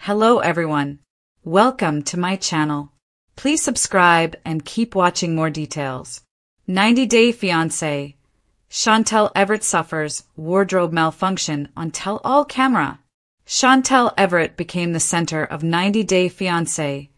Hello everyone. Welcome to my channel. Please subscribe and keep watching more details. 90-Day Fiancé. Chantel Everett suffers wardrobe malfunction on tell-all camera. Chantel Everett became the center of 90-Day Fiancé.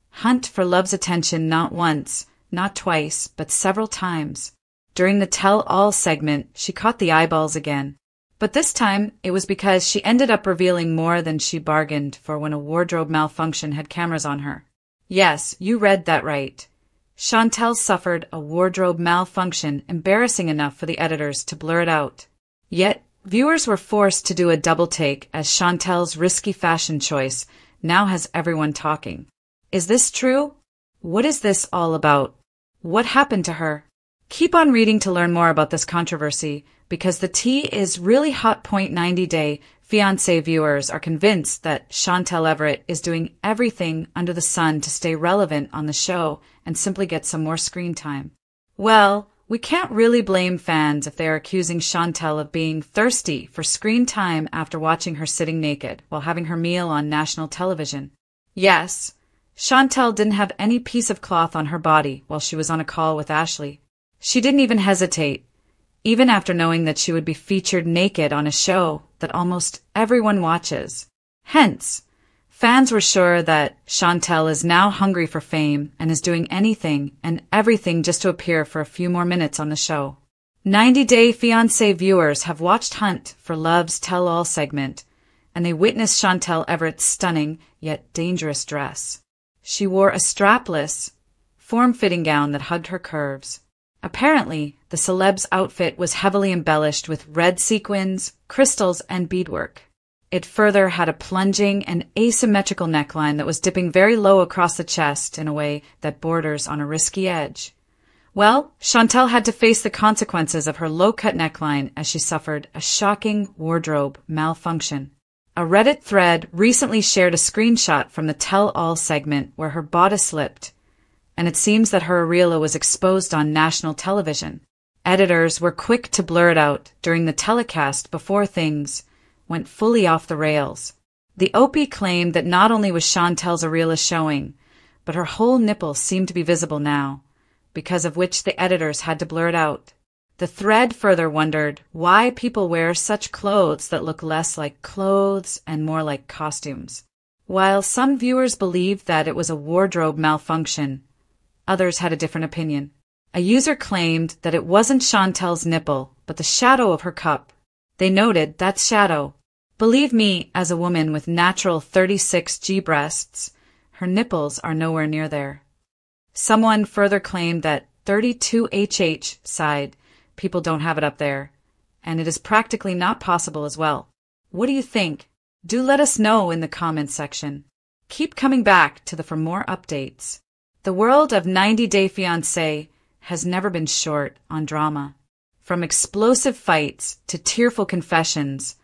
Hunt for love's attention not once, not twice, but several times. During the tell-all segment, she caught the eyeballs again. But this time, it was because she ended up revealing more than she bargained for when a wardrobe malfunction had cameras on her. Yes, you read that right. Chantel suffered a wardrobe malfunction embarrassing enough for the editors to blur it out. Yet, viewers were forced to do a double take as Chantel's risky fashion choice now has everyone talking. Is this true? What is this all about? What happened to her? Keep on reading to learn more about this controversy, because the tea is really hot. 90-Day Fiancé viewers are convinced that Chantel Everett is doing everything under the sun to stay relevant on the show and simply get some more screen time. Well, we can't really blame fans if they are accusing Chantel of being thirsty for screen time after watching her sitting naked while having her meal on national television. Yes, Chantel didn't have any piece of cloth on her body while she was on a call with Ashley. She didn't even hesitate, even after knowing that she would be featured naked on a show that almost everyone watches. Hence, fans were sure that Chantel is now hungry for fame and is doing anything and everything just to appear for a few more minutes on the show. 90-Day Fiancé viewers have watched Hunt for Love's tell-all segment, and they witnessed Chantel Everett's stunning yet dangerous dress. She wore a strapless, form-fitting gown that hugged her curves. Apparently, the celeb's outfit was heavily embellished with red sequins, crystals, and beadwork. It further had a plunging and asymmetrical neckline that was dipping very low across the chest in a way that borders on a risky edge. Well, Chantel had to face the consequences of her low-cut neckline as she suffered a shocking wardrobe malfunction. A Reddit thread recently shared a screenshot from the tell-all segment where her bodice slipped, and it seems that her areola was exposed on national television. Editors were quick to blur it out during the telecast before things went fully off the rails. The OP claimed that not only was Chantel's areola showing, but her whole nipple seemed to be visible now, because of which the editors had to blur it out. The thread further wondered why people wear such clothes that look less like clothes and more like costumes. While some viewers believed that it was a wardrobe malfunction, others had a different opinion. A user claimed that it wasn't Chantel's nipple, but the shadow of her cup. They noted that shadow. Believe me, as a woman with natural 36G breasts, her nipples are nowhere near there. Someone further claimed that 32HH side, people don't have it up there, and it is practically not possible as well. What do you think? Do let us know in the comments section. Keep coming back to for more updates. The world of 90-Day Fiancé has never been short on drama. From explosive fights to tearful confessions,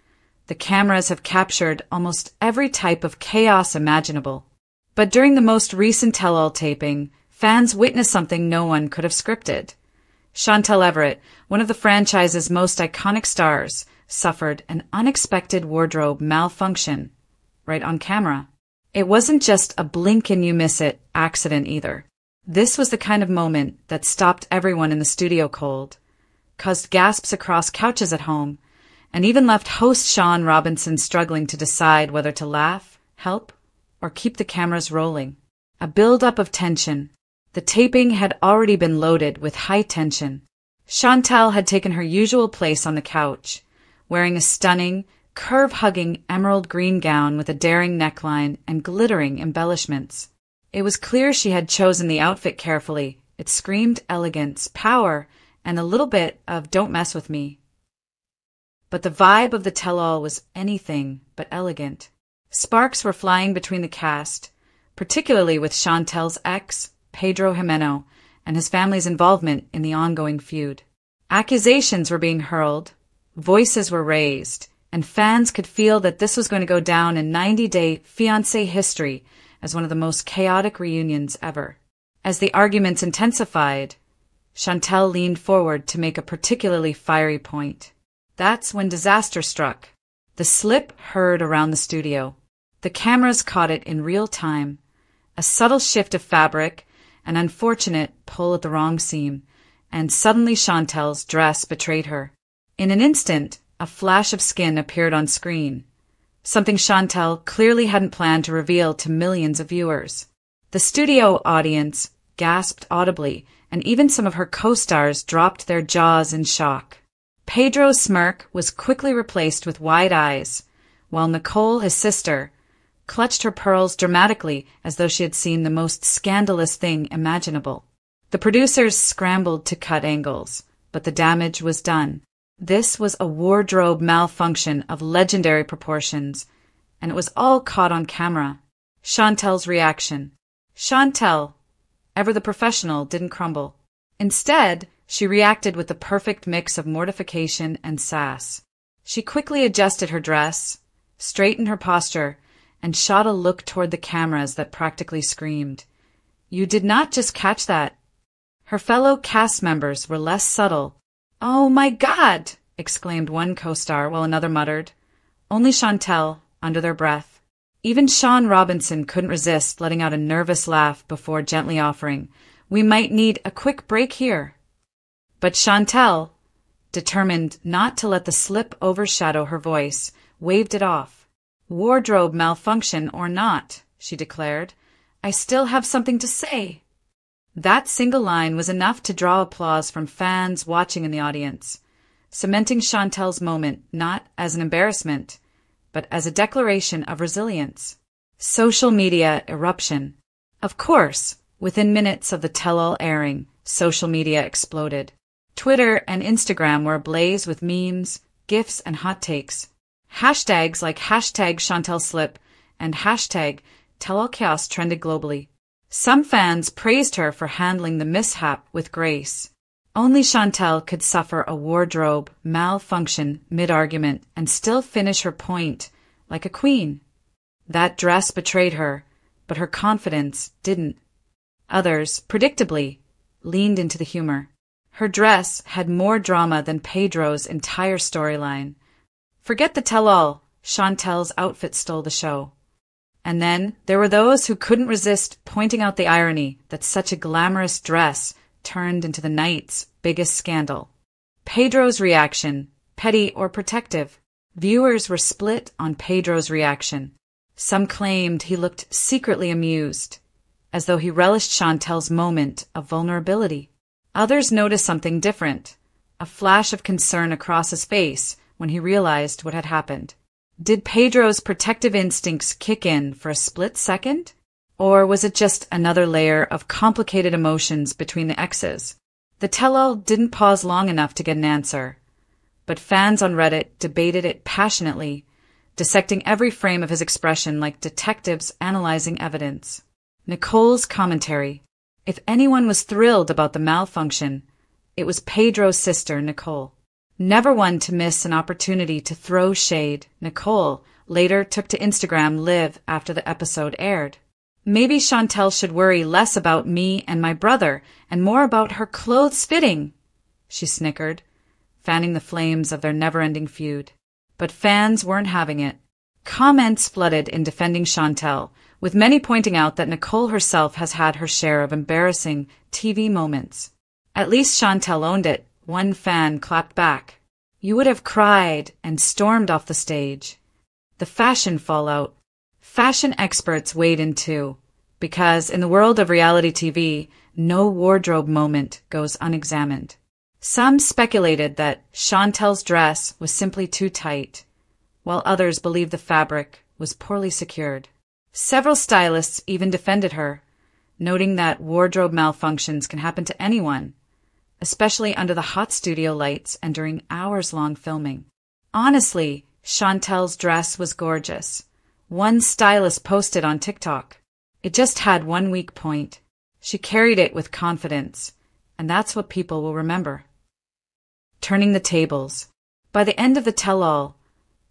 the cameras have captured almost every type of chaos imaginable. But during the most recent tell-all taping, fans witnessed something no one could have scripted. Chantel Everett, one of the franchise's most iconic stars, suffered an unexpected wardrobe malfunction right on camera. It wasn't just a blink-and-you-miss-it accident either. This was the kind of moment that stopped everyone in the studio cold, caused gasps across couches at home, and even left host Sean Robinson struggling to decide whether to laugh, help, or keep the cameras rolling. A build-up of tension. The taping had already been loaded with high tension. Chantel had taken her usual place on the couch, wearing a stunning, curve-hugging emerald green gown with a daring neckline and glittering embellishments. It was clear she had chosen the outfit carefully. It screamed elegance, power, and a little bit of "don't mess with me." But the vibe of the tell-all was anything but elegant. Sparks were flying between the cast, particularly with Chantel's ex, Pedro Jimeno, and his family's involvement in the ongoing feud. Accusations were being hurled, voices were raised, and fans could feel that this was going to go down in 90-Day Fiancé history as one of the most chaotic reunions ever. As the arguments intensified, Chantel leaned forward to make a particularly fiery point. That's when disaster struck. The slip heard around the studio. The cameras caught it in real time. A subtle shift of fabric, an unfortunate pull at the wrong seam, and suddenly Chantel's dress betrayed her. In an instant, a flash of skin appeared on screen, something Chantel clearly hadn't planned to reveal to millions of viewers. The studio audience gasped audibly, and even some of her co-stars dropped their jaws in shock. Pedro's smirk was quickly replaced with wide eyes, while Nicole, his sister, clutched her pearls dramatically as though she had seen the most scandalous thing imaginable. The producers scrambled to cut angles, but the damage was done. This was a wardrobe malfunction of legendary proportions, and it was all caught on camera. Chantel's reaction. Chantel, ever the professional, didn't crumble. Instead, she reacted with the perfect mix of mortification and sass. She quickly adjusted her dress, straightened her posture, and shot a look toward the cameras that practically screamed, "You did not just catch that." Her fellow cast members were less subtle. "Oh my God!" exclaimed one co-star while another muttered. Only Chantel, under their breath. Even Sean Robinson couldn't resist letting out a nervous laugh before gently offering, "We might need a quick break here." But Chantel, determined not to let the slip overshadow her voice, waved it off. "Wardrobe malfunction or not," she declared, "I still have something to say." That single line was enough to draw applause from fans watching in the audience, cementing Chantel's moment not as an embarrassment, but as a declaration of resilience. Social media eruption. Of course, within minutes of the tell-all airing, social media exploded. Twitter and Instagram were ablaze with memes, GIFs, and hot takes. Hashtags like #ChantelSlip and #TellAllChaos trended globally. Some fans praised her for handling the mishap with grace. Only Chantel could suffer a wardrobe malfunction mid-argument and still finish her point like a queen. That dress betrayed her, but her confidence didn't. Others, predictably, leaned into the humor. Her dress had more drama than Pedro's entire storyline. Forget the tell-all, Chantel's outfit stole the show. And then there were those who couldn't resist pointing out the irony that such a glamorous dress turned into the night's biggest scandal. Pedro's reaction, petty or protective. Viewers were split on Pedro's reaction. Some claimed he looked secretly amused, as though he relished Chantel's moment of vulnerability. Others noticed something different, a flash of concern across his face when he realized what had happened. Did Pedro's protective instincts kick in for a split second? Or was it just another layer of complicated emotions between the exes? The tell-all didn't pause long enough to get an answer, but fans on Reddit debated it passionately, dissecting every frame of his expression like detectives analyzing evidence. Nicole's commentary. If anyone was thrilled about the malfunction, it was Pedro's sister, Nicole. Never one to miss an opportunity to throw shade, Nicole later took to Instagram Live after the episode aired. "Maybe Chantel should worry less about me and my brother and more about her clothes fitting," she snickered, fanning the flames of their never-ending feud. But fans weren't having it. Comments flooded in defending Chantel, with many pointing out that Nicole herself has had her share of embarrassing TV moments. "At least Chantel owned it," one fan clapped back. "You would have cried and stormed off the stage." The fashion fallout. Fashion experts weighed in too, because in the world of reality TV, no wardrobe moment goes unexamined. Some speculated that Chantel's dress was simply too tight, while others believed the fabric was poorly secured. Several stylists even defended her, noting that wardrobe malfunctions can happen to anyone, especially under the hot studio lights and during hours-long filming. Honestly, Chantel's dress was gorgeous. One stylist posted on TikTok, "It just had one weak point. She carried it with confidence, and that's what people will remember." Turning the tables. By the end of the tell-all,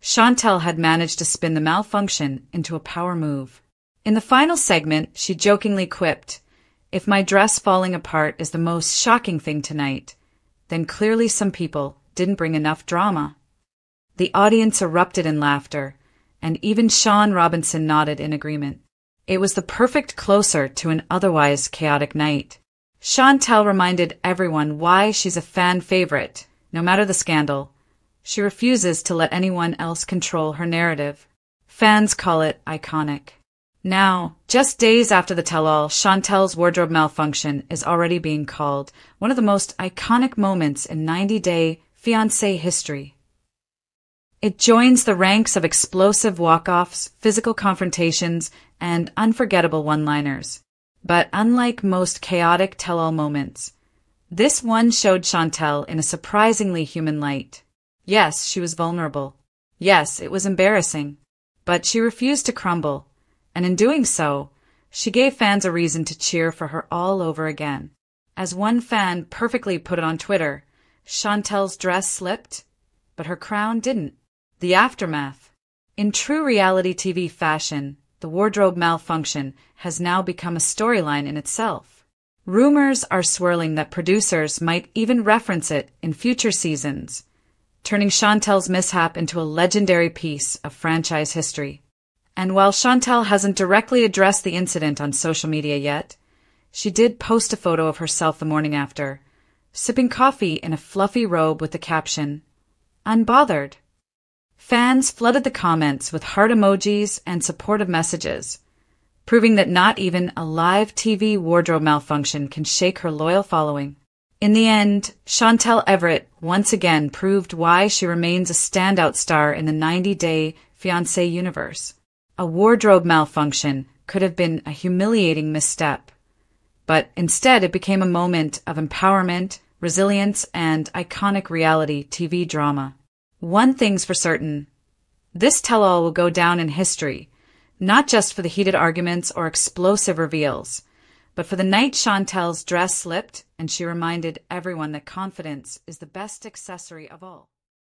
Chantel had managed to spin the malfunction into a power move. In the final segment, she jokingly quipped, "If my dress falling apart is the most shocking thing tonight, then clearly some people didn't bring enough drama." The audience erupted in laughter, and even Sean Robinson nodded in agreement. It was the perfect closer to an otherwise chaotic night. Chantel reminded everyone why she's a fan favorite, no matter the scandal. She refuses to let anyone else control her narrative. Fans call it iconic. Now, just days after the tell-all, Chantel's wardrobe malfunction is already being called one of the most iconic moments in 90-day Fiancé history. It joins the ranks of explosive walk-offs, physical confrontations, and unforgettable one-liners. But unlike most chaotic tell-all moments, this one showed Chantel in a surprisingly human light. Yes, she was vulnerable. Yes, it was embarrassing. But she refused to crumble. And in doing so, she gave fans a reason to cheer for her all over again. As one fan perfectly put it on Twitter, Chantel's dress slipped, but her crown didn't. The aftermath. In true reality TV fashion, the wardrobe malfunction has now become a storyline in itself. Rumors are swirling that producers might even reference it in future seasons, turning Chantel's mishap into a legendary piece of franchise history. And while Chantel hasn't directly addressed the incident on social media yet, she did post a photo of herself the morning after, sipping coffee in a fluffy robe with the caption, "Unbothered." Fans flooded the comments with heart emojis and supportive messages, proving that not even a live TV wardrobe malfunction can shake her loyal following. In the end, Chantel Everett once again proved why she remains a standout star in the 90-day Fiancé universe. A wardrobe malfunction could have been a humiliating misstep, but instead it became a moment of empowerment, resilience, and iconic reality TV drama. One thing's for certain, this tell-all will go down in history, not just for the heated arguments or explosive reveals, but for the night Chantel's dress slipped and she reminded everyone that confidence is the best accessory of all.